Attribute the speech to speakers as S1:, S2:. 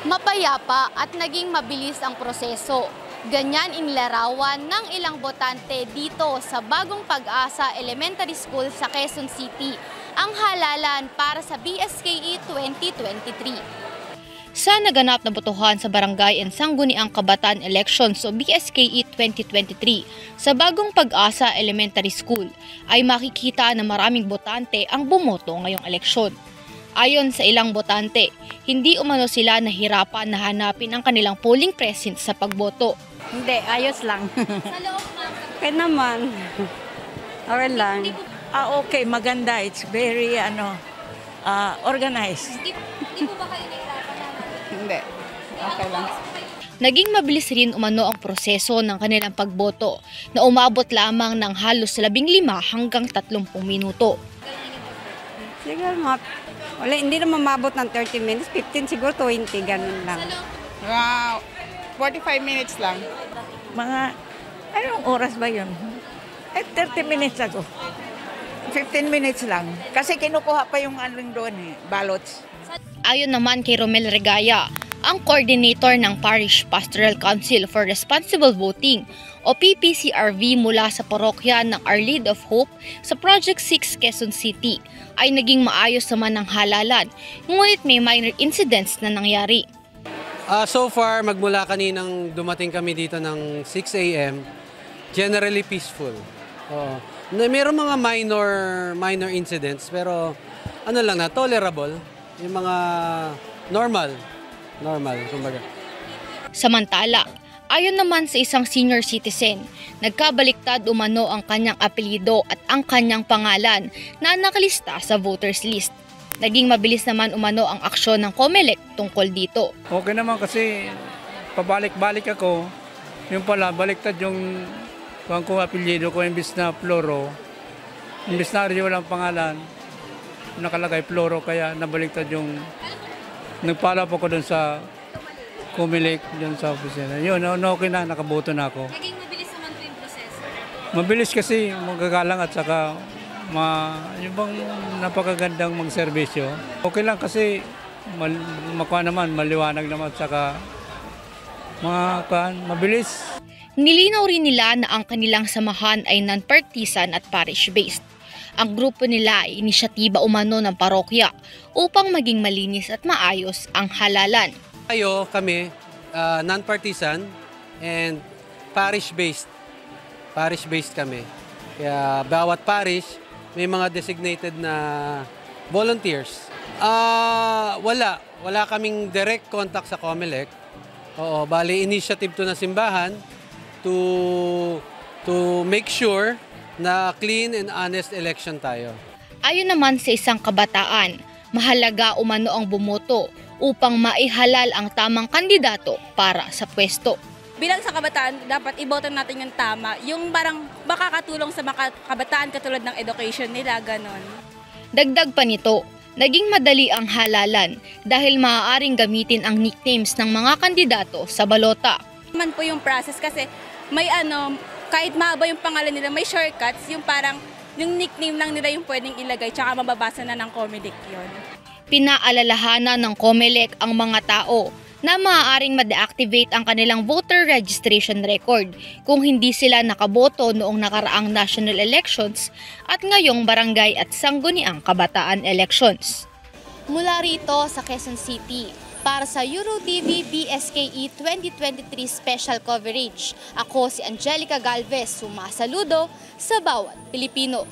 S1: Mapayapa at naging mabilis ang proseso. Ganyan inilarawan ng ilang botante dito sa Bagong Pag-asa Elementary School sa Quezon City ang halalan para sa BSKE 2023. Sa naganap na botohan sa Barangay and Sangguniang Kabataan Elections o BSKE 2023 sa Bagong Pag-asa Elementary School ay makikita na maraming botante ang bumoto ngayong eleksyon. Ayon sa ilang botante, hindi umano sila nahirapan na hanapin ang kanilang polling precinct sa pagboto.
S2: Hindi, ayos lang.
S1: Sa loob, ma'am?
S2: Okay naman. Okay lang.
S3: Okay, maganda. It's very organized.
S1: Hindi po ba kayo nahirapan na?
S2: Hindi. Okay lang.
S1: Naging mabilis rin umano ang proseso ng kanilang pagboto na umabot lamang ng halos 15 hanggang 30 minuto.
S2: Siguro wala, hindi naman mabot ng 30 minutes, 15 siguro 20, ganun lang.
S4: Wow, 45 minutes lang.
S3: Mga, anong oras ba yun? 30 minutes ago. 15 minutes lang. Kasi kinukuha pa yung doon ballots.
S1: Ayon naman kay Romel Regaya, ang coordinator ng Parish Pastoral Council for Responsible Voting o PPCRV mula sa parokya ng Our Lead of Hope sa Project 6 Quezon City ay naging maayos naman ng halalan, ngunit may minor incidents na nangyari.
S5: So far, magmula kaninang dumating kami dito ng 6 a.m., generally peaceful. Mayroong mga minor incidents pero ano lang na, tolerable. Yung mga normal, kumbaga.
S1: Samantala, ayon naman sa isang senior citizen, nagkabaliktad umano ang kanyang apelyido at ang kanyang pangalan na nakalista sa voters list. Naging mabilis naman umano ang aksyon ng COMELEC tungkol dito.
S6: Okay naman kasi pabalik-balik ako, yung pala baliktad yung apelyido ko imbis na Floro, imbis na rin walang pangalan, nakalagay Floro kaya nabaliktad yung nagpala po ko doon sa COMELEC doon sa opisina. Yun, okay na, nakaboto na ako.
S1: Naging mabilis naman po yung proseso?
S6: Mabilis kasi magagalang at saka yung bang napakagandang magserbisyo. Okay lang kasi makuha naman, maliwanag naman at saka mabilis.
S1: Nilinaw rin nila na ang kanilang samahan ay non-partisan at parish-based. Ang grupo nila ay inisyatiba umano ng parokya upang maging malinis at maayos ang halalan.
S5: Kami, non-partisan and parish-based. Parish-based kami. Kaya bawat parish may mga designated na volunteers. Wala kaming direct contact sa COMELEC. Bali initiative to na simbahan to make sure na clean and honest election tayo.
S1: Ayon naman sa isang kabataan, mahalaga umano ang bumoto upang maihalal ang tamang kandidato para sa pwesto.
S7: Bilang sa kabataan, dapat iboto natin yung tama, yung parang makakatulong sa mga kabataan katulad ng education nila, ganon.
S1: Dagdag pa nito, naging madali ang halalan dahil maaaring gamitin ang nicknames ng mga kandidato sa balota.
S7: Man po yung process kasi may kahit mahaba yung pangalan nila, may shortcuts, yung parang yung nickname lang nila yung pwedeng ilagay tsaka mababasa na ng COMELEC yun.
S1: Pinaalalahanan ng COMELEC ang mga tao na maaaring ma-deactivate ang kanilang voter registration record kung hindi sila nakaboto noong nakaraang national elections at ngayong barangay at sangguniang kabataan elections. Mula rito sa Quezon City, para sa EuroTV BSKE 2023 Special Coverage, ako si Angelica Galvez, sumasaludo sa bawat Pilipino.